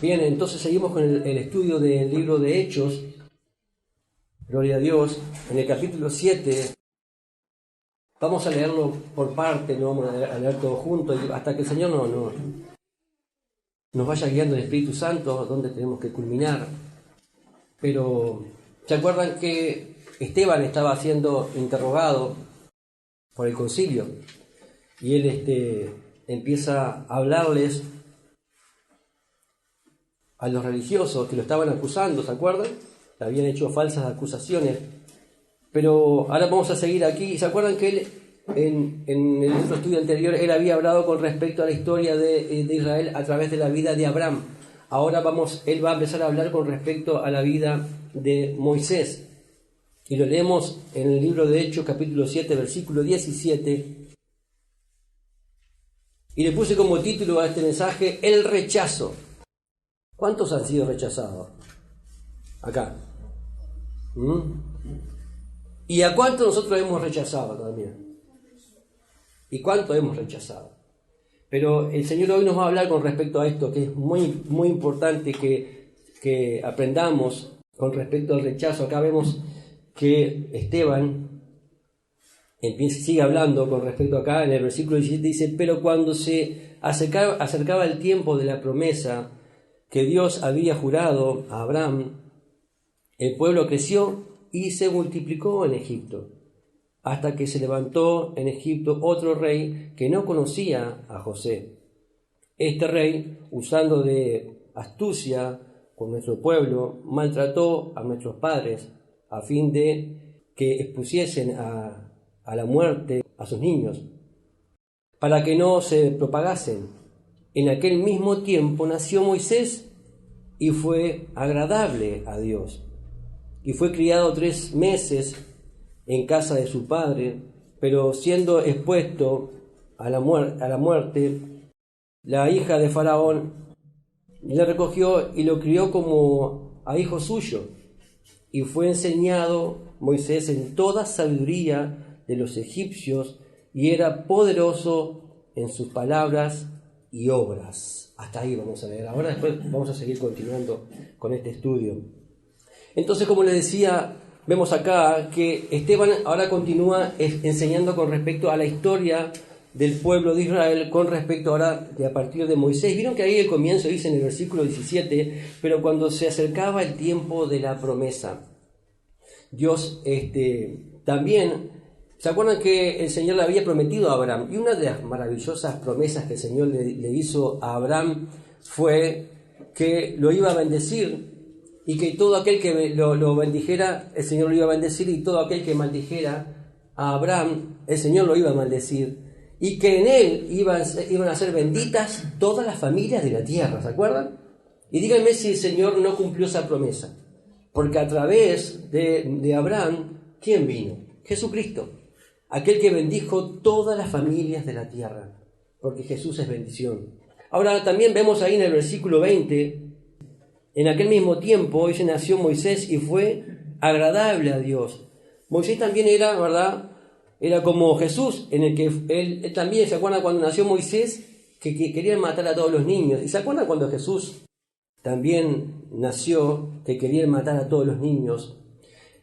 Bien, entonces seguimos con el estudio del libro de Hechos. Gloria a Dios. En el capítulo 7, vamos a leerlo por parte, no vamos a leer todo junto, hasta que el Señor nos vaya guiando el Espíritu Santo, donde tenemos que culminar. Pero, ¿se acuerdan que Esteban estaba siendo interrogado por el concilio? Y él empieza a hablarles a los religiosos que lo estaban acusando, ¿se acuerdan? Le habían hecho falsas acusaciones. Pero ahora vamos a seguir aquí. ¿Se acuerdan que él, en el otro estudio anterior, él había hablado con respecto a la historia de Israel a través de la vida de Abraham? Ahora él va a empezar a hablar con respecto a la vida de Moisés. Y lo leemos en el libro de Hechos, capítulo 7, versículo 17. Y le puse como título a este mensaje, el rechazo. ¿Cuántos han sido rechazados? Acá. ¿Y a cuántos nosotros hemos rechazado también? ¿Y cuánto hemos rechazado? Pero el Señor hoy nos va a hablar con respecto a esto, que es muy, muy importante que aprendamos con respecto al rechazo. Acá vemos que Esteban sigue hablando con respecto acá, en el versículo 17 dice, pero cuando se acercaba el tiempo de la promesa que Dios había jurado a Abraham, el pueblo creció y se multiplicó en Egipto, hasta que se levantó en Egipto otro rey que no conocía a José. Este rey, usando de astucia con nuestro pueblo, maltrató a nuestros padres a fin de que expusiesen a la muerte a sus niños, para que no se propagasen. En aquel mismo tiempo nació Moisés y fue agradable a Dios. Y fue criado 3 meses en casa de su padre, pero siendo expuesto a la muerte, la hija de Faraón le recogió y lo crió como a hijo suyo. Y fue enseñado Moisés en toda sabiduría de los egipcios, y era poderoso en sus palabras y obras. Hasta ahí vamos a leer. Ahora después vamos a seguir continuando con este estudio. Entonces, como les decía, vemos acá que Esteban ahora continúa enseñando con respecto a la historia del pueblo de Israel, con respecto ahora de a partir de Moisés. Vieron que ahí el comienzo dice en el versículo 17, pero cuando se acercaba el tiempo de la promesa, Dios también, ¿se acuerdan que el Señor le había prometido a Abraham? Y una de las maravillosas promesas que el Señor le hizo a Abraham fue que lo iba a bendecir y que todo aquel que lo bendijera, el Señor lo iba a bendecir, y todo aquel que maldijera a Abraham, el Señor lo iba a maldecir, y que en él iban a ser benditas todas las familias de la tierra, ¿se acuerdan? Y díganme si el Señor no cumplió esa promesa, porque a través de Abraham, ¿quién vino? Jesucristo, aquel que bendijo todas las familias de la tierra, porque Jesús es bendición. Ahora también vemos ahí en el versículo 20, en aquel mismo tiempo hoy se nació Moisés y fue agradable a Dios. Moisés también era, ¿verdad? Era como Jesús, en el que él también, ¿se acuerdan cuando nació Moisés? Que querían matar a todos los niños. ¿Y se acuerdan cuando Jesús también nació, que querían matar a todos los niños?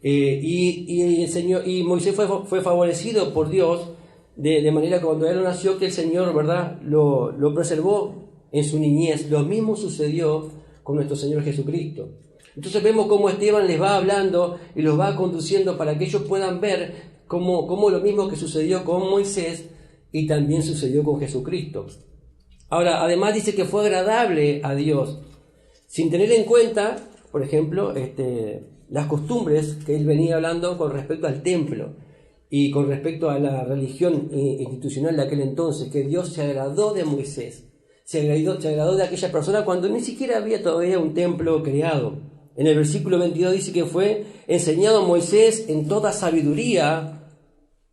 Y el Señor, y Moisés fue favorecido por Dios de manera que cuando él nació, que el Señor, ¿verdad?, lo preservó en su niñez. Lo mismo sucedió con nuestro Señor Jesucristo. Entonces vemos cómo Esteban les va hablando y los va conduciendo para que ellos puedan ver cómo lo mismo que sucedió con Moisés y también sucedió con Jesucristo. Ahora, además dice que fue agradable a Dios, sin tener en cuenta, por ejemplo, las costumbres que él venía hablando con respecto al templo y con respecto a la religión institucional de aquel entonces, que Dios se agradó de Moisés. Se agradó de aquella persona cuando ni siquiera había todavía un templo creado. En el versículo 22 dice que fue enseñado a Moisés en toda sabiduría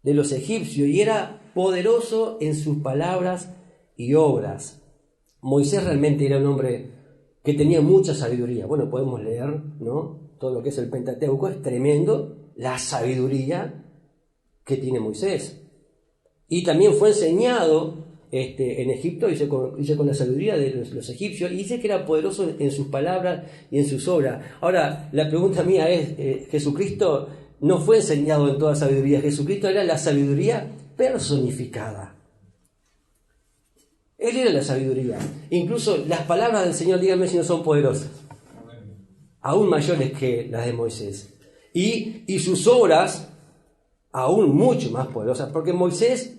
de los egipcios y era poderoso en sus palabras y obras. Moisés realmente era un hombre que tenía mucha sabiduría. Bueno, podemos leer, ¿no?, todo lo que es el Pentateuco. Es tremendo la sabiduría que tiene Moisés. Y también fue enseñado en Egipto, dice con la sabiduría de los egipcios, y dice que era poderoso en sus palabras y en sus obras. Ahora, la pregunta mía es, Jesucristo no fue enseñado en toda sabiduría, Jesucristo era la sabiduría personificada. Él era la sabiduría. Incluso las palabras del Señor, díganme si no son poderosas, aún mayores que las de Moisés. Y sus obras, aún mucho más poderosas, porque Moisés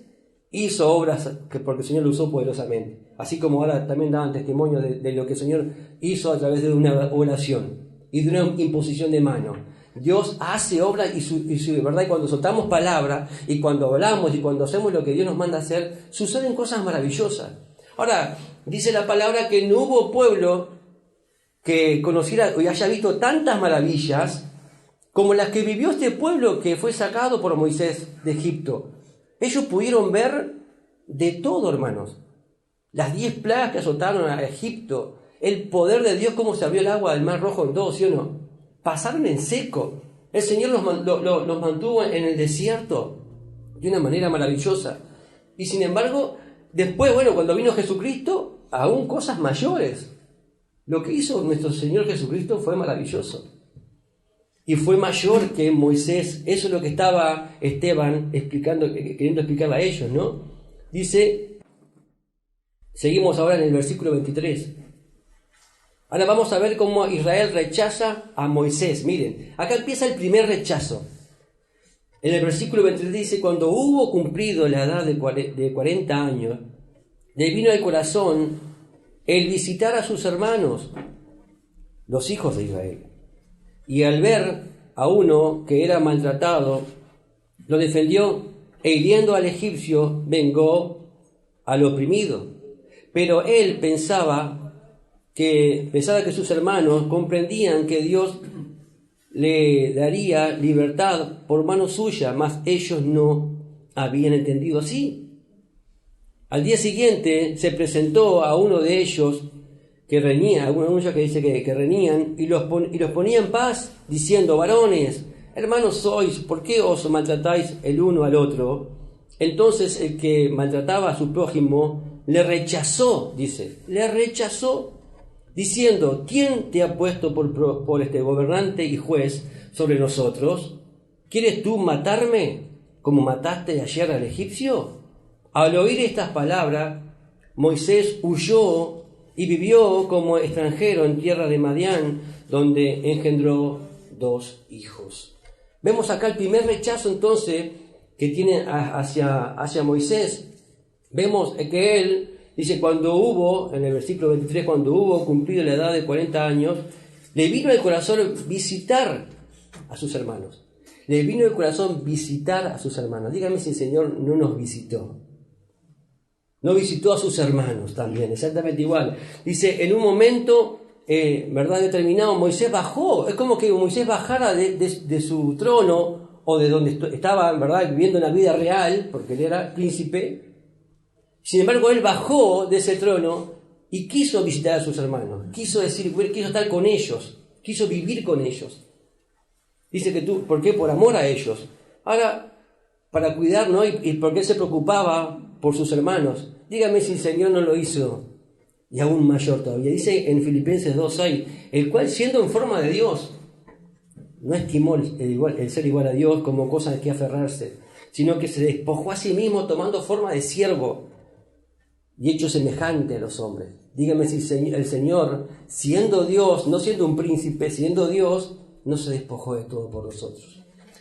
hizo obras porque el Señor lo usó poderosamente, así como ahora también daban testimonio de lo que el Señor hizo a través de una oración y de una imposición de mano. Dios hace obras y su verdad, y cuando soltamos palabra y cuando hablamos y cuando hacemos lo que Dios nos manda hacer, suceden cosas maravillosas. Ahora, dice la palabra que no hubo pueblo que conociera y haya visto tantas maravillas como las que vivió este pueblo que fue sacado por Moisés de Egipto. Ellos pudieron ver de todo, hermanos. Las 10 plagas que azotaron a Egipto, el poder de Dios, cómo se abrió el agua del Mar Rojo en todo, ¿sí o no? Pasaron en seco. El Señor los mantuvo en el desierto de una manera maravillosa. Y sin embargo, después, cuando vino Jesucristo, aún cosas mayores. Lo que hizo nuestro Señor Jesucristo fue maravilloso. Y fue mayor que Moisés. Eso es lo que estaba Esteban queriendo explicar a ellos, ¿no? Dice, seguimos ahora en el versículo 23. Ahora vamos a ver cómo Israel rechaza a Moisés. Miren, acá empieza el primer rechazo. En el versículo 23 dice, cuando hubo cumplido la edad de 40 años, le vino al corazón el visitar a sus hermanos, los hijos de Israel. Y al ver a uno que era maltratado, lo defendió e hiriendo al egipcio, vengó al oprimido. Pero él pensaba que sus hermanos comprendían que Dios le daría libertad por mano suya, mas ellos no habían entendido así. Al día siguiente se presentó a uno de ellos que reñía, algunos que dice que reñían, y los ponía en paz, diciendo, varones, hermanos sois, ¿por qué os maltratáis el uno al otro? Entonces el que maltrataba a su prójimo le rechazó, diciendo, ¿quién te ha puesto por gobernante y juez sobre nosotros? ¿Quieres tú matarme como mataste ayer al egipcio? Al oír estas palabras, Moisés huyó y vivió como extranjero en tierra de Madián, donde engendró 2 hijos. Vemos acá el primer rechazo entonces que tiene hacia Moisés. Vemos que él dice, en el versículo 23, cuando hubo cumplido la edad de 40 años, le vino al corazón visitar a sus hermanos. Dígame si el Señor no nos visitó. No visitó a sus hermanos también, exactamente igual. Dice, en un momento, determinado, Moisés bajó. Es como que Moisés bajara de su trono o de donde estaba, viviendo una vida real, porque él era príncipe. Sin embargo, él bajó de ese trono y quiso visitar a sus hermanos. Quiso estar con ellos, quiso vivir con ellos. Dice que ¿por qué? Por amor a ellos. Ahora, para cuidar, ¿no? Y porque él se preocupaba por sus hermanos. Dígame si el Señor no lo hizo, y aún mayor todavía. Dice en Filipenses 2:6, el cual siendo en forma de Dios, no estimó el ser igual a Dios como cosa de que aferrarse, sino que se despojó a sí mismo tomando forma de siervo y hecho semejante a los hombres. Dígame si el Señor, siendo Dios, no siendo un príncipe, siendo Dios, no se despojó de todo por nosotros.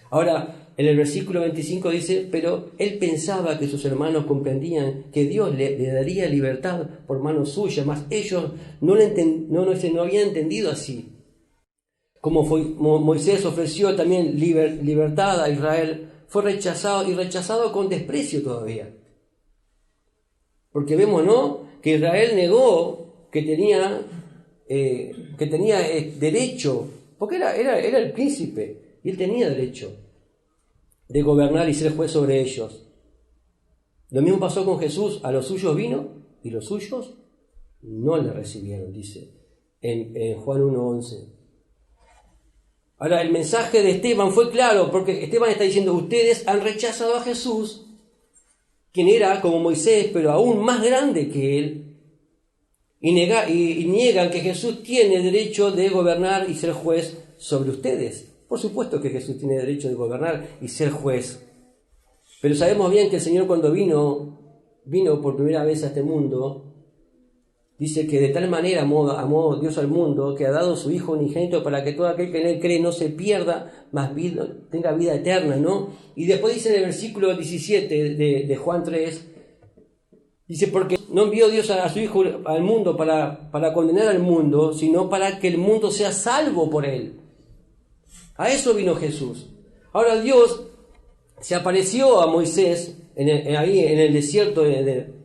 Ahora, en el versículo 25 dice, pero él pensaba que sus hermanos comprendían que Dios le daría libertad por mano suya, mas ellos no habían entendido así. Como Moisés ofreció también libertad a Israel, fue rechazado con desprecio todavía. Porque vemos, ¿no?, que Israel negó que tenía derecho, porque era el príncipe, y él tenía derecho de gobernar y ser juez sobre ellos. Lo mismo pasó con Jesús. A los suyos vino y los suyos no le recibieron, dice en Juan 1:11. Ahora, el mensaje de Esteban fue claro, porque Esteban está diciendo, ustedes han rechazado a Jesús, quien era como Moisés, pero aún más grande que él, y niegan que Jesús tiene derecho de gobernar y ser juez sobre ustedes. Por supuesto que Jesús tiene derecho de gobernar y ser juez. Pero sabemos bien que el Señor, cuando vino por primera vez a este mundo, dice que de tal manera amó Dios al mundo, que ha dado su Hijo unigénito para que todo aquel que en él cree no se pierda, mas tenga vida eterna, ¿no? Y después dice en el versículo 17 de Juan 3, dice, porque no envió Dios a su Hijo al mundo para condenar al mundo, sino para que el mundo sea salvo por él. A eso vino Jesús. Ahora Dios se apareció a Moisés ahí en el desierto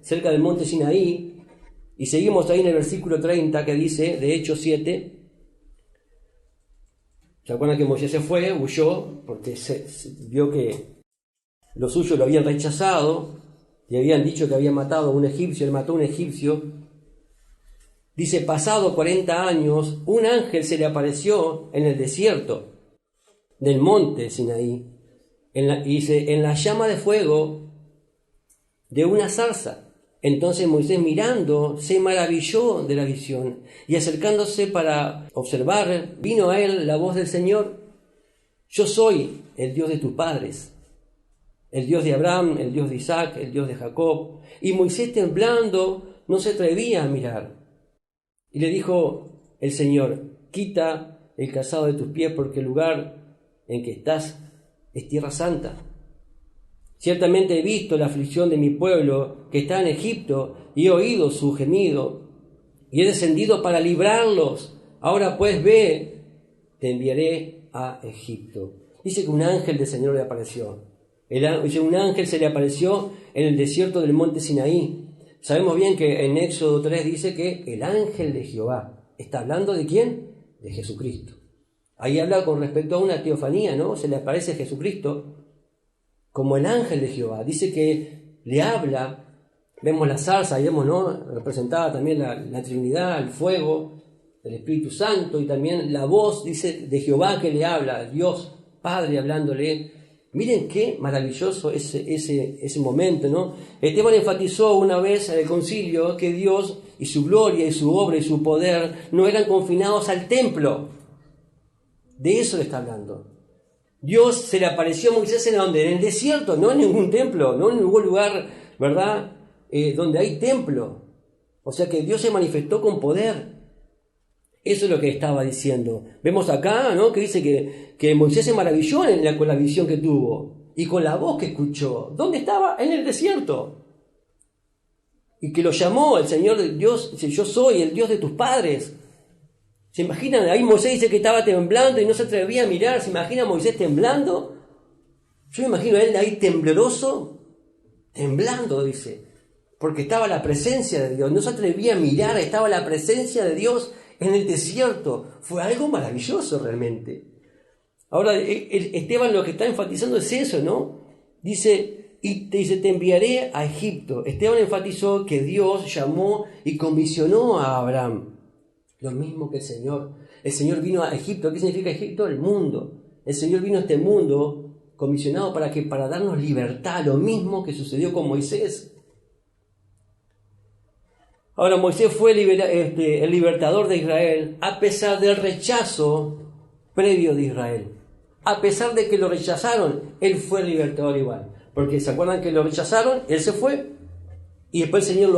cerca del monte Sinaí, y seguimos ahí en el versículo 30 que dice, de Hechos 7, ¿se acuerdan que Moisés se fue, huyó, porque vio que los suyos lo habían rechazado, le habían dicho que había matado a un egipcio, él mató a un egipcio? Dice, pasado 40 años, un ángel se le apareció en el desierto del monte Sinaí, en la llama de fuego de una zarza. Entonces Moisés, mirando, se maravilló de la visión, y acercándose para observar, vino a él la voz del Señor: yo soy el Dios de tus padres, el Dios de Abraham, el Dios de Isaac, el Dios de Jacob. Y Moisés, temblando, no se atrevía a mirar. Y le dijo el Señor: quita el calzado de tus pies, porque el lugar en que estás es tierra santa. Ciertamente he visto la aflicción de mi pueblo que está en Egipto, y he oído su gemido, y he descendido para librarlos. Ahora pues ve, te enviaré a Egipto. Dice que un ángel del Señor le apareció. Dice, un ángel se le apareció en el desierto del monte Sinaí. Sabemos bien que en Éxodo 3 dice que el ángel de Jehová. ¿Está hablando de quién? De Jesucristo. Ahí habla con respecto a una teofanía, ¿no? Se le aparece Jesucristo como el ángel de Jehová. Dice que le habla, vemos la zarza, y vemos, ¿no?, representada también la Trinidad, el fuego, el Espíritu Santo, y también la voz, dice, de Jehová que le habla, Dios Padre hablándole. Miren qué maravilloso ese momento, ¿no? Esteban enfatizó una vez en el concilio que Dios y su gloria y su obra y su poder no eran confinados al templo. De eso le está hablando. Dios se le apareció a Moisés en el desierto, no en ningún templo, no en ningún lugar, ¿verdad?, donde hay templo. O sea que Dios se manifestó con poder. Eso es lo que estaba diciendo. Vemos acá, ¿no?, que dice que Moisés se maravilló con la visión que tuvo y con la voz que escuchó. ¿Dónde estaba? En el desierto. Y que lo llamó el Señor Dios, dice: yo soy el Dios de tus padres. ¿Se imaginan? Ahí Moisés dice que estaba temblando y no se atrevía a mirar. ¿Se imagina Moisés temblando? Yo me imagino a él ahí tembloroso, temblando, dice, porque estaba la presencia de Dios. No se atrevía a mirar, estaba la presencia de Dios en el desierto. Fue algo maravilloso realmente. Ahora, Esteban lo que está enfatizando es eso, ¿no? Dice, te enviaré a Egipto. Esteban enfatizó que Dios llamó y comisionó a Abraham. Lo mismo que el Señor. El Señor vino a Egipto. ¿Qué significa Egipto? El mundo. El Señor vino a este mundo comisionado para darnos libertad. Lo mismo que sucedió con Moisés. Ahora, Moisés fue el libertador de Israel a pesar del rechazo previo de Israel. A pesar de que lo rechazaron, él fue el libertador igual. Porque ¿se acuerdan que lo rechazaron? Él se fue. Y después el Señor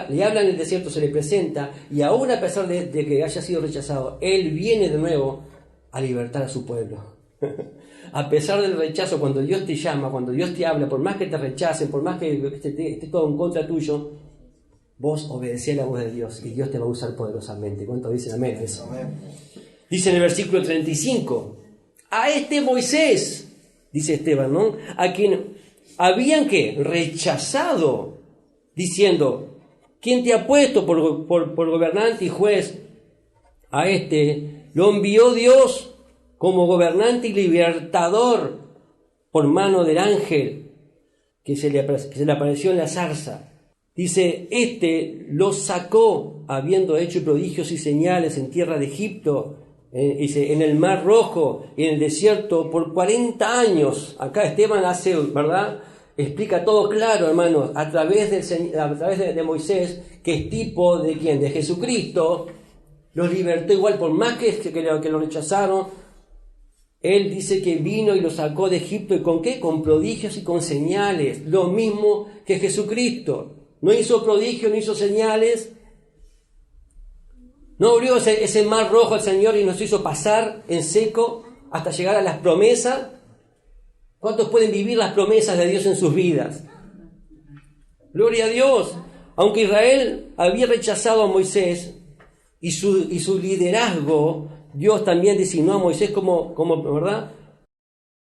le habla en el desierto, se le presenta, y aún a pesar de que haya sido rechazado, Él viene de nuevo a libertar a su pueblo. A pesar del rechazo, cuando Dios te llama, cuando Dios te habla, por más que te rechacen, por más que esté todo en contra tuyo, vos obedecé a la voz de Dios y Dios te va a usar poderosamente. ¿Cuántos dicen amén a eso? Amén. Dice en el versículo 35, a este Moisés, dice Esteban, ¿no?, a quien habían rechazado, diciendo: ¿quién te ha puesto por gobernante y juez? A este lo envió Dios como gobernante y libertador por mano del ángel que se le apareció en la zarza. Dice, lo sacó habiendo hecho prodigios y señales en tierra de Egipto, en el Mar Rojo y en el desierto por 40 años. Acá Esteban hace, ¿verdad?, explica todo claro, hermanos, a través de Moisés, que es tipo de quién, de Jesucristo. Los libertó igual, por más que lo rechazaron. Él dice que vino y lo sacó de Egipto. ¿Y con qué? Con prodigios y con señales. Lo mismo que Jesucristo. No hizo prodigios, no hizo señales. No abrió ese mar rojo al Señor y nos hizo pasar en seco hasta llegar a las promesas. ¿Cuántos pueden vivir las promesas de Dios en sus vidas? Gloria a Dios. Aunque Israel había rechazado a Moisés y su liderazgo, Dios también designó a Moisés como ¿verdad?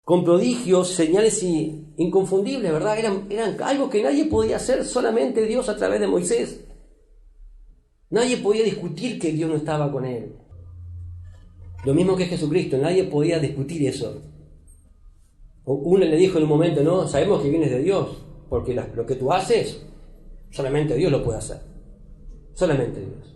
Con prodigios, señales inconfundibles, ¿verdad? Eran algo que nadie podía hacer, solamente Dios a través de Moisés. Nadie podía discutir que Dios no estaba con él. Lo mismo que Jesucristo, nadie podía discutir eso. Uno le dijo en un momento, no, sabemos que vienes de Dios, porque lo que tú haces, solamente Dios lo puede hacer. Solamente Dios.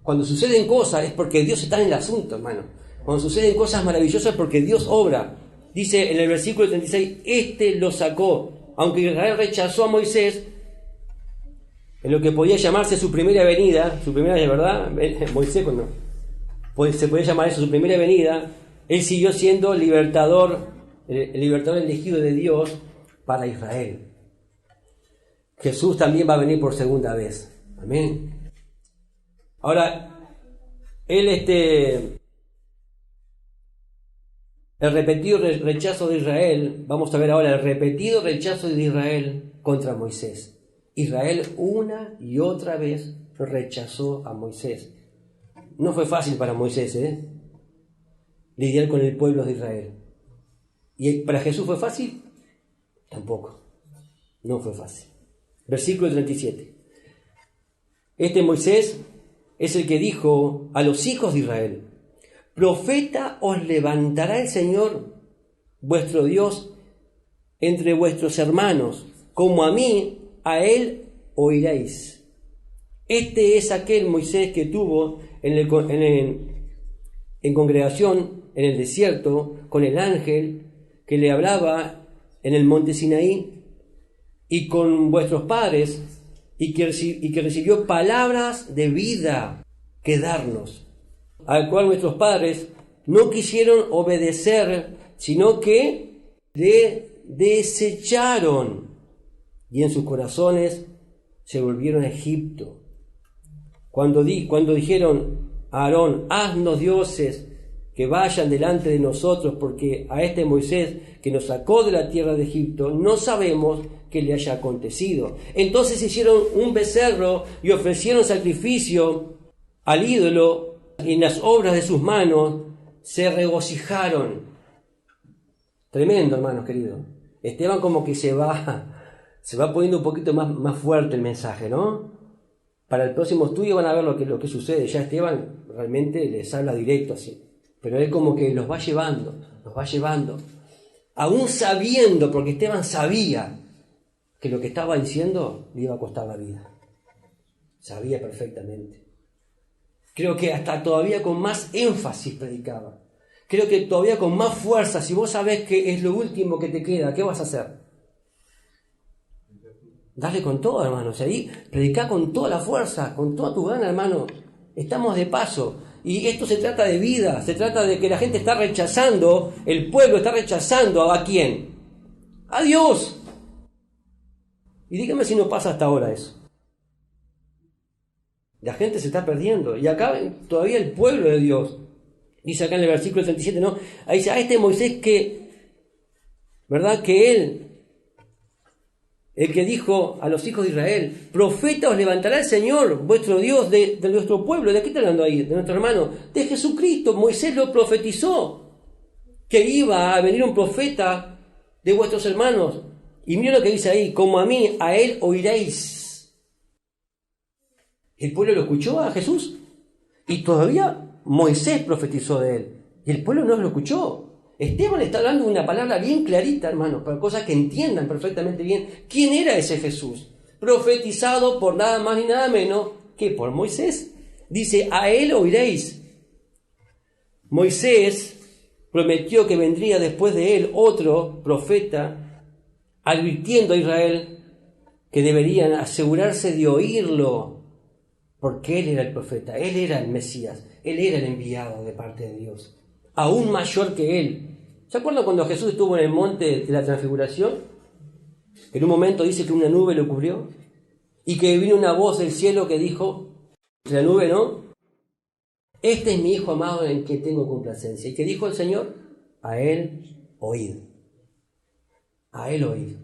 Cuando suceden cosas es porque Dios está en el asunto, hermano. Cuando suceden cosas maravillosas es porque Dios obra. Dice en el versículo 36, lo sacó. Aunque Israel rechazó a Moisés, en lo que podía llamarse su primera venida, ¿verdad? Moisés, cuando se podía llamar eso su primera venida, él siguió siendo el libertador elegido de Dios para Israel. Jesús también va a venir por segunda vez. Amén. Ahora, el repetido rechazo de Israel, vamos a ver ahora el repetido rechazo de Israel contra Moisés. Israel una y otra vez rechazó a Moisés. No fue fácil para Moisés, lidiar con el pueblo de Israel. ¿Y para Jesús fue fácil? Tampoco. No fue fácil. Versículo 37. Moisés es el que dijo a los hijos de Israel: profeta os levantará el Señor vuestro Dios entre vuestros hermanos, como a mí, a él oiréis. Es aquel Moisés que tuvo en congregación en el desierto con el ángel que le hablaba en el monte Sinaí, y con vuestros padres, y que recibió palabras de vida que darnos, al cual nuestros padres no quisieron obedecer, sino que le desecharon, y en sus corazones se volvieron a Egipto. Cuando dijeron a Aarón: haznos dioses que vayan delante de nosotros, porque a Moisés que nos sacó de la tierra de Egipto no sabemos qué le haya acontecido. Entonces hicieron un becerro y ofrecieron sacrificio al ídolo, y en las obras de sus manos se regocijaron. Tremendo, hermanos queridos. Esteban como que se va poniendo un poquito más fuerte el mensaje, ¿no? Para el próximo estudio van a ver lo que sucede. Ya Esteban realmente les habla directo así. Pero él como que los va llevando. Aún sabiendo, porque Esteban sabía que lo que estaba diciendo le iba a costar la vida. Sabía perfectamente. Creo que hasta todavía con más énfasis predicaba. Creo que todavía con más fuerza. Si vos sabés que es lo último que te queda, ¿qué vas a hacer? Dale con todo, hermanos. Ahí predicá con toda la fuerza, con toda tu gana, hermano. Estamos de paso. Y esto se trata de vida. Se trata de que la gente está rechazando, el pueblo está rechazando ¿a quién? A Dios. Y dígame si no pasa hasta ahora eso. La gente se está perdiendo. Y acá todavía el pueblo de Dios. Dice acá en el versículo 37, ¿no? Ahí dice, a Moisés ¿verdad? Que él, el que dijo a los hijos de Israel: profeta os levantará el Señor, vuestro Dios, de nuestro pueblo. ¿De qué está hablando ahí? De nuestro hermano. De Jesucristo. Moisés lo profetizó, que iba a venir un profeta de vuestros hermanos. Y mira lo que dice ahí: como a mí, a él oiréis. El pueblo lo escuchó a Jesús. Y todavía Moisés profetizó de él. Y el pueblo no lo escuchó. Esteban le está hablando una palabra bien clarita, hermanos, para cosas que entiendan perfectamente bien quién era ese Jesús, profetizado por nada más ni nada menos que por Moisés. Dice: a él oiréis. Moisés prometió que vendría después de él otro profeta advirtiendo a Israel que deberían asegurarse de oírlo, porque Él era el profeta, Él era el Mesías, Él era el enviado de parte de Dios, aún mayor que Él. ¿Se acuerdan cuando Jesús estuvo en el monte de la Transfiguración? En un momento dice que una nube lo cubrió y que vino una voz del cielo que dijo, la nube, ¿no? Este es mi Hijo amado en quien tengo complacencia. ¿Y qué dijo el Señor? A Él oíd. A Él oíd.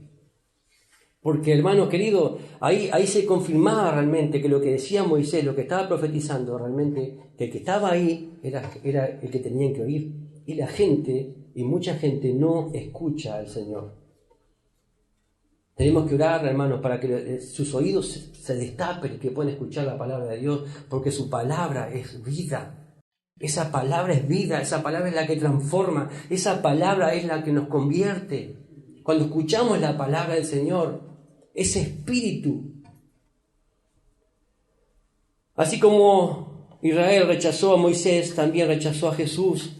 Porque, hermano querido, ahí se confirmaba realmente que lo que decía Moisés, lo que estaba profetizando realmente, que el que estaba ahí era el que tenían que oír. Y la gente, y mucha gente, no escucha al Señor. Tenemos que orar, hermanos, para que sus oídos se destapen y que puedan escuchar la palabra de Dios, porque su palabra es vida. Esa palabra es vida, esa palabra es la que transforma, esa palabra es la que nos convierte. Cuando escuchamos la palabra del Señor, ese espíritu. Así como Israel rechazó a Moisés, también rechazó a Jesús,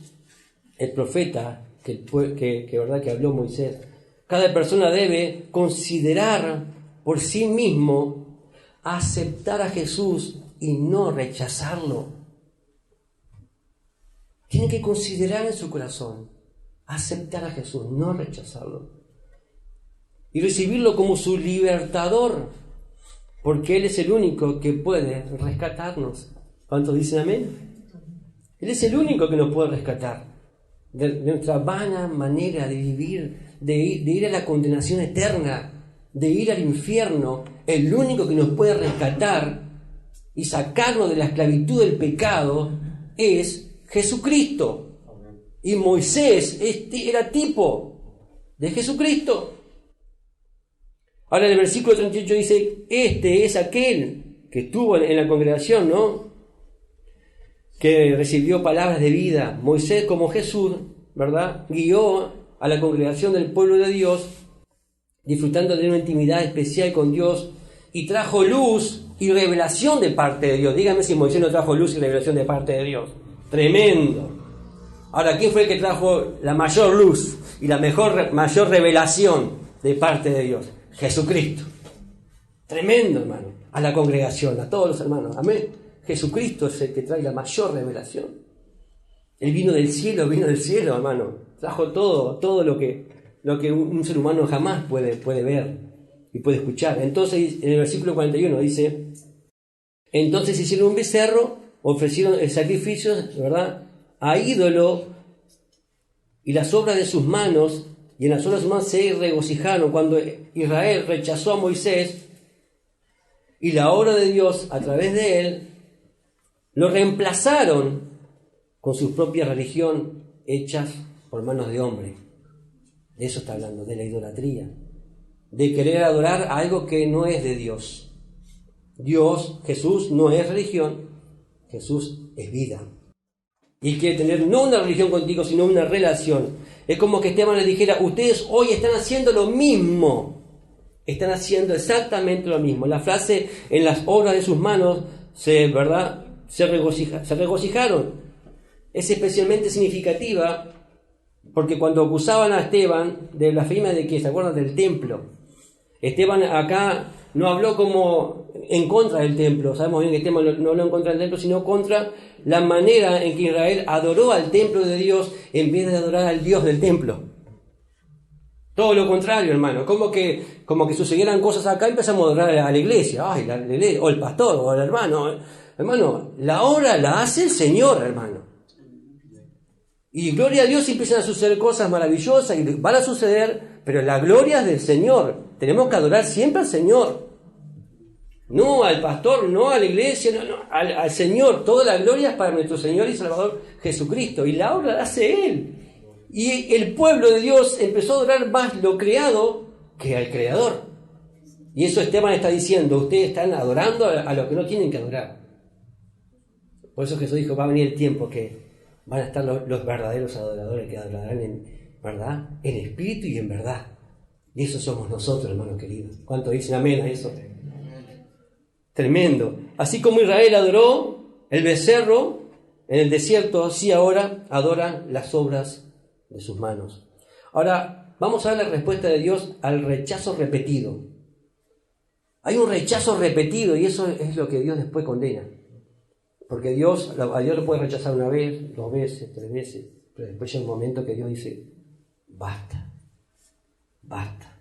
el profeta que habló Moisés. Cada persona debe considerar por sí mismo, aceptar a Jesús y no rechazarlo. Tiene que considerar en su corazón, aceptar a Jesús, no rechazarlo. Y recibirlo como su libertador, porque Él es el único que puede rescatarnos. ¿Cuántos dicen amén? Él es el único que nos puede rescatar de nuestra vana manera de vivir, de ir a la condenación eterna, de ir al infierno. El único que nos puede rescatar y sacarnos de la esclavitud del pecado es Jesucristo. Y Moisés era tipo de Jesucristo. Ahora en el versículo 38 dice, este es aquel que estuvo en la congregación, ¿no? Que recibió palabras de vida. Moisés, como Jesús, ¿verdad?, guió a la congregación del pueblo de Dios, disfrutando de una intimidad especial con Dios, y trajo luz y revelación de parte de Dios. Dígame si Moisés no trajo luz y revelación de parte de Dios. Tremendo. Ahora, ¿quién fue el que trajo la mayor luz y la mayor revelación de parte de Dios? Jesucristo. Tremendo, hermano. A la congregación, a todos los hermanos. Amén. Jesucristo es el que trae la mayor revelación. Él vino del cielo, hermano. Trajo todo lo que un ser humano jamás puede ver y puede escuchar. Entonces, en el versículo 41 dice, entonces hicieron un becerro, ofrecieron sacrificios, ¿verdad?, a ídolo, y las obras de sus manos, y en las obras de sus manos se regocijaron cuando Israel rechazó a Moisés, y la obra de Dios a través de él lo reemplazaron con su propia religión hechas por manos de hombre. De eso está hablando, de la idolatría, de querer adorar a algo que no es de Dios. Dios, Jesús, no es religión, Jesús es vida. Y quiere tener no una religión contigo, sino una relación. Es como que Esteban le dijera, ustedes hoy están haciendo lo mismo. Están haciendo exactamente lo mismo. La frase, en las obras de sus manos, se regocijaron. Es especialmente significativa porque cuando acusaban a Esteban de blasfemia de que, ¿se acuerdan?, del templo. Esteban acá no habló como en contra del templo. Sabemos bien que Esteban no habló en contra del templo, sino contra la manera en que Israel adoró al templo de Dios en vez de adorar al Dios del templo. Todo lo contrario, hermano. Como que sucedieran cosas acá, empezamos a adorar a la iglesia. Ay, o el pastor, o el hermano. Hermano, la obra la hace el Señor, hermano. Y gloria a Dios, empiezan a suceder cosas maravillosas y van a suceder, pero la gloria es del Señor. Tenemos que adorar siempre al Señor. No al pastor, no a la iglesia, no, al Señor. Toda la gloria es para nuestro Señor y Salvador Jesucristo. Y la obra la hace Él. Y el pueblo de Dios empezó a adorar más lo creado que al Creador. Y eso Esteban está diciendo, ustedes están adorando a lo que no tienen que adorar. Por eso Jesús dijo, va a venir el tiempo que van a estar los verdaderos adoradores que adorarán en espíritu y en verdad. Y eso somos nosotros, hermanos queridos. ¿Cuántos dicen amén a eso? Tremendo. Así como Israel adoró el becerro en el desierto, así ahora adoran las obras de sus manos. Ahora, vamos a ver la respuesta de Dios al rechazo repetido. Hay un rechazo repetido y eso es lo que Dios después condena. Porque a Dios lo puede rechazar una vez, 2 veces, 3 veces, pero después llega un momento que Dios dice, basta, basta.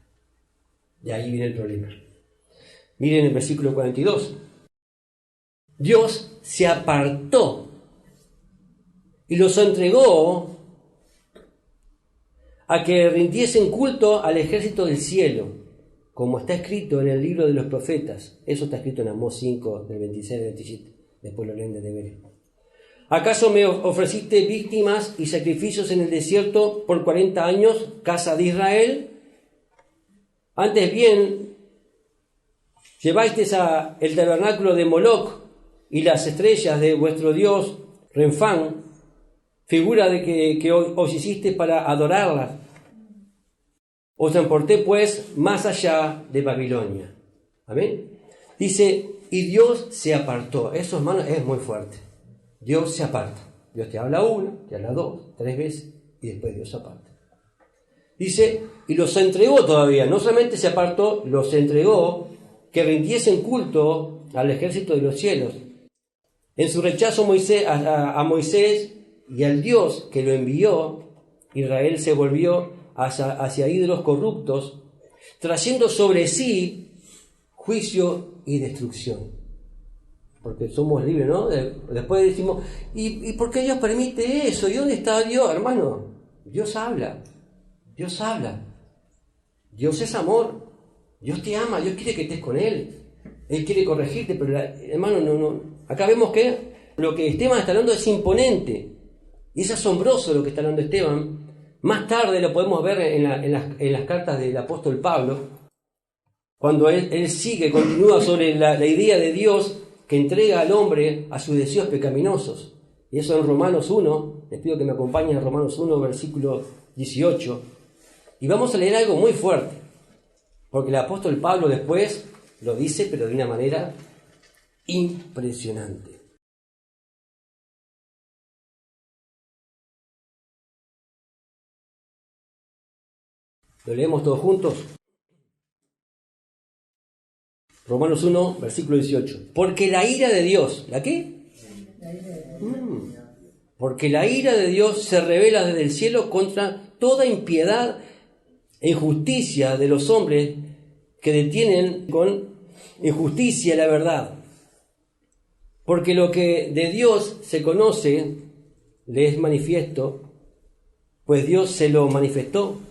Y ahí viene el problema. Miren el versículo 42. Dios se apartó y los entregó a que rindiesen culto al ejército del cielo, como está escrito en el libro de los profetas. Eso está escrito en Amós 5, del 26 al 27. Después lo leen de deberes. ¿Acaso me ofreciste víctimas y sacrificios en el desierto por 40 años, casa de Israel? Antes bien, llevasteis el tabernáculo de Moloc y las estrellas de vuestro dios Renfán, figura de que os hiciste para adorarlas. Os transporté pues más allá de Babilonia. Amén. Dice, y Dios se apartó. Eso, hermano, es muy fuerte. Dios se aparta. Dios te habla 1, te habla 2, 3 veces y después Dios se aparta. Dice, y los entregó todavía. No solamente se apartó, los entregó que rindiesen culto al ejército de los cielos. En su rechazo a Moisés y al Dios que lo envió, Israel se volvió hacia ídolos corruptos, trayendo sobre sí juicio y destrucción. Porque somos libres, ¿no? Después decimos, ¿y por qué Dios permite eso? ¿Y dónde está Dios? Hermano, Dios habla. Dios habla. Dios es amor. Dios te ama. Dios quiere que estés con Él. Él quiere corregirte, pero hermano, no. Acá vemos que lo que Esteban está hablando es imponente. Y es asombroso lo que está hablando Esteban. Más tarde lo podemos ver en las cartas del apóstol Pablo, cuando él continúa sobre la idea de Dios que entrega al hombre a sus deseos pecaminosos. Y eso en Romanos 1, les pido que me acompañen a Romanos 1, versículo 18. Y vamos a leer algo muy fuerte, porque el apóstol Pablo después lo dice, pero de una manera impresionante. ¿Lo leemos todos juntos? Romanos 1, versículo 18. Porque la ira de Dios, ¿la qué? Porque la ira de Dios se revela desde el cielo contra toda impiedad e injusticia de los hombres que detienen con injusticia la verdad. Porque lo que de Dios se conoce le es manifiesto, pues Dios se lo manifestó.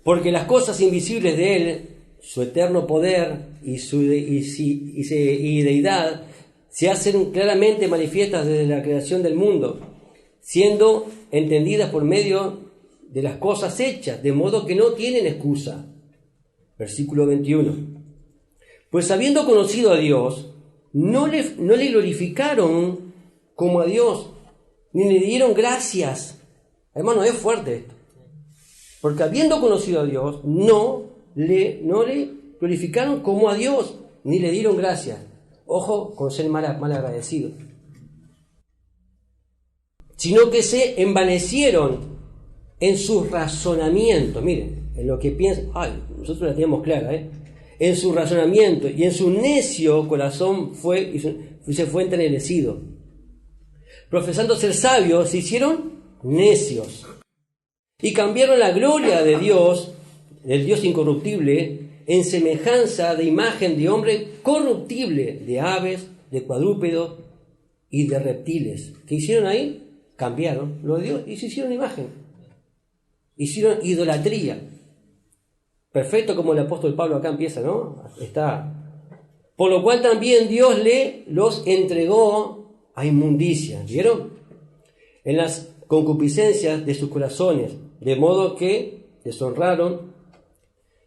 Porque las cosas invisibles de Él, su eterno poder y deidad, se hacen claramente manifiestas desde la creación del mundo, siendo entendidas por medio de las cosas hechas, de modo que no tienen excusa. Versículo 21. Pues habiendo conocido a Dios, no le glorificaron como a Dios, ni le dieron gracias. Hermano, es fuerte esto. Porque habiendo conocido a Dios, no le glorificaron como a Dios, ni le dieron gracias. Ojo con ser mal agradecido. Sino que se envanecieron en sus razonamientos. Miren, en lo que piensan. Nosotros la teníamos clara, En su razonamiento y en su necio corazón se fue entenebrecido. Profesando ser sabios, se hicieron necios. Y cambiaron la gloria de Dios, del Dios incorruptible, en semejanza de imagen de hombre corruptible, de aves, de cuadrúpedos y de reptiles. ¿Qué hicieron ahí? Cambiaron lo de Dios y se hicieron imagen. Hicieron idolatría. Perfecto, como el apóstol Pablo acá empieza, ¿no? Está. Por lo cual también Dios los entregó a inmundicia. ¿Vieron? En las concupiscencias de sus corazones, de modo que deshonraron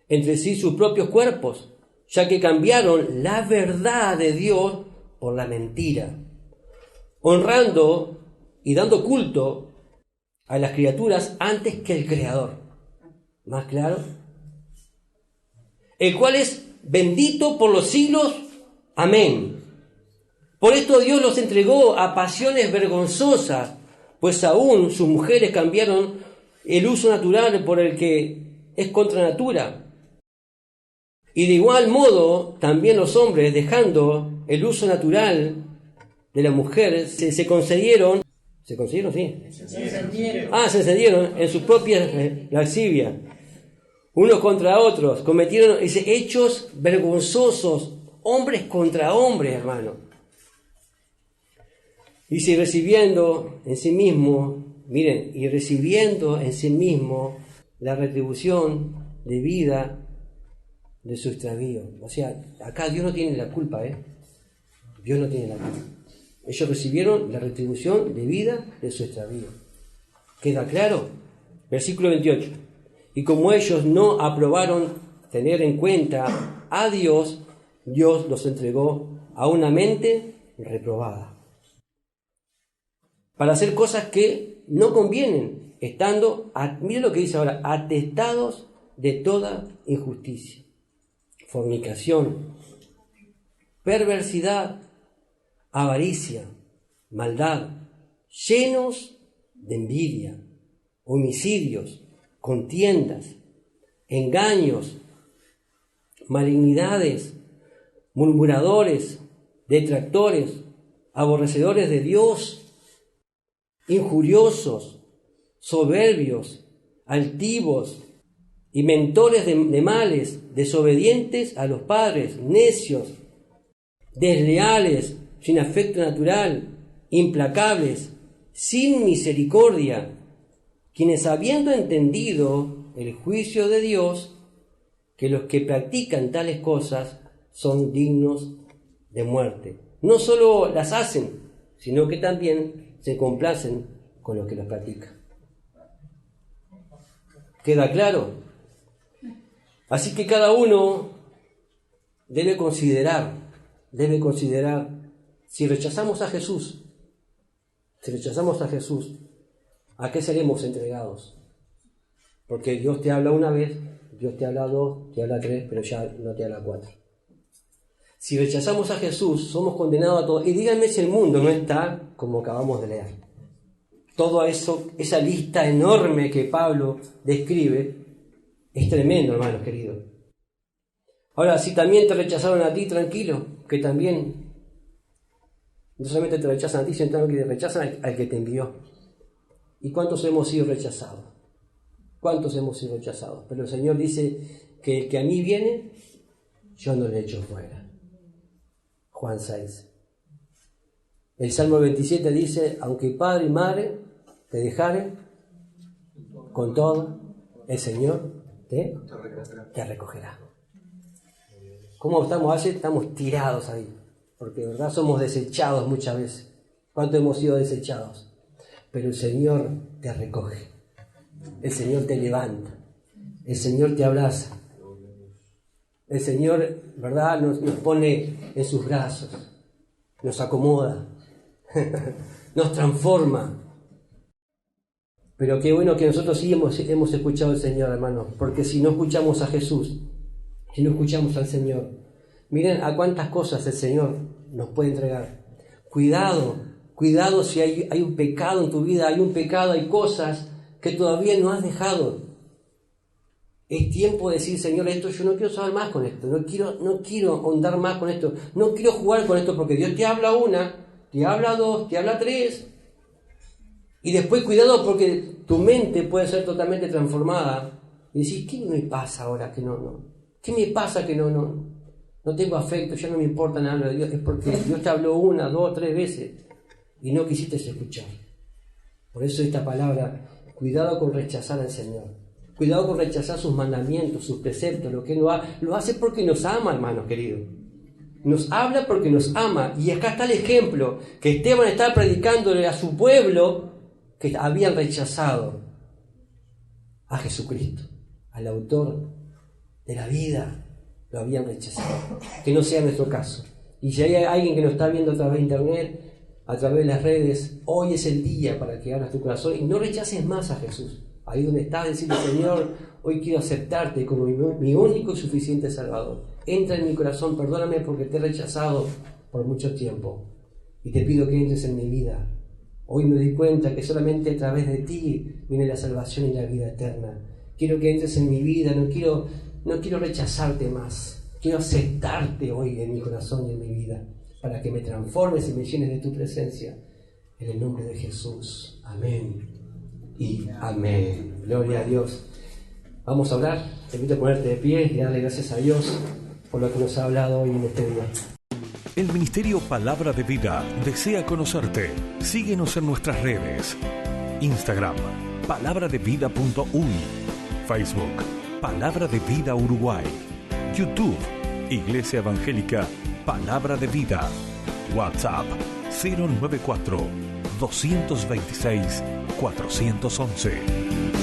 entre sí sus propios cuerpos, ya que cambiaron la verdad de Dios por la mentira, honrando y dando culto a las criaturas antes que el Creador. ¿Más claro? El cual es bendito por los siglos. Amén. Por esto Dios los entregó a pasiones vergonzosas, pues aún sus mujeres cambiaron el uso natural por el que es contra natura. Y de igual modo, también los hombres, dejando el uso natural de la mujer, se concedieron, sí. Se encendieron en sus propias lascivias, unos contra otros, cometieron hechos vergonzosos, hombres contra hombres, hermano. Dice, recibiendo en sí mismo, miren, y recibiendo en sí mismo la retribución debida de su extravío. O sea, acá Dios no tiene la culpa, Dios no tiene la culpa. Ellos recibieron la retribución debida de su extravío. ¿Queda claro? Versículo 28. Y como ellos no aprobaron tener en cuenta a Dios, Dios los entregó a una mente reprobada, para hacer cosas que no convienen, estando, mira lo que dice ahora, atestados de toda injusticia, fornicación, perversidad, avaricia, maldad, llenos de envidia, homicidios, contiendas, engaños, malignidades, murmuradores, detractores, aborrecedores de Dios, injuriosos, soberbios, altivos, inventores de males, desobedientes a los padres, necios, desleales, sin afecto natural, implacables, sin misericordia, quienes habiendo entendido el juicio de Dios, que los que practican tales cosas son dignos de muerte. No solo las hacen, sino que también se complacen con los que las practican. ¿Queda claro? Así que cada uno debe considerar si rechazamos a Jesús, ¿a qué seremos entregados? Porque Dios te habla una vez, Dios te habla dos, te habla tres, pero ya no te habla cuatro. Si rechazamos a Jesús, somos condenados a todo. Y díganme si el mundo no está como acabamos de leer. Todo eso, esa lista enorme que Pablo describe, es tremendo, hermanos queridos. Ahora, si también te rechazaron a ti, tranquilo, que también, no solamente te rechazan a ti, sino también que te rechazan al que te envió. ¿Y cuántos hemos sido rechazados? Pero el Señor dice que el que a mí viene, yo no le echo fuera. Juan 6. El Salmo 27 dice, aunque padre y madre te dejaren, con todo, el Señor te recogerá. ¿Cómo estamos? A veces estamos tirados ahí, porque de verdad somos desechados muchas veces. ¿Cuánto hemos sido desechados? Pero el Señor te recoge, el Señor te levanta, el Señor te abraza. El Señor, ¿verdad?, nos pone en sus brazos, nos acomoda, nos transforma. Pero qué bueno que nosotros sí hemos escuchado al Señor, hermanos, porque si no escuchamos a Jesús, si no escuchamos al Señor, miren a cuántas cosas el Señor nos puede entregar. Cuidado si hay un pecado en tu vida, hay cosas que todavía no has dejado. Es tiempo de decir, Señor, esto yo no quiero saber más con esto, no quiero ahondar más con esto, no quiero jugar con esto, porque Dios te habla una, te habla dos, te habla tres, y después cuidado porque tu mente puede ser totalmente transformada, y decir, ¿qué me pasa ahora que no? ¿Qué me pasa que no tengo afecto, ya no me importa nada de Dios? Es porque Dios te habló una, dos, tres veces, y no quisiste escuchar. Por eso esta palabra, cuidado con rechazar al Señor. Cuidado con rechazar sus mandamientos, sus preceptos, lo que Él lo hace porque nos ama, hermanos queridos. Nos habla porque nos ama. Y acá está el ejemplo, que Esteban está predicándole a su pueblo que habían rechazado a Jesucristo, al autor de la vida. Lo habían rechazado. Que no sea nuestro caso. Y si hay alguien que nos está viendo a través de internet, a través de las redes, hoy es el día para que abras tu corazón y no rechaces más a Jesús. Ahí donde estás, decirle, Señor, hoy quiero aceptarte como mi único y suficiente Salvador. Entra en mi corazón, perdóname porque te he rechazado por mucho tiempo. Y te pido que entres en mi vida Hoy me doy cuenta que solamente a través de ti viene la salvación y la vida eterna. Quiero que entres en mi vida, no quiero rechazarte más. Quiero aceptarte hoy en mi corazón y en mi vida, para que me transformes y me llenes de tu presencia. En el nombre de Jesús. Amén y amén. Gloria a Dios. Vamos a orar. Te invito a ponerte de pie y darle gracias a Dios por lo que nos ha hablado hoy en este día. El Ministerio Palabra de Vida desea conocerte. Síguenos en nuestras redes. Instagram, palabraDeVida.uy. Facebook, Palabra de Vida Uruguay. YouTube, Iglesia Evangélica Palabra de Vida. WhatsApp, 094 226 411.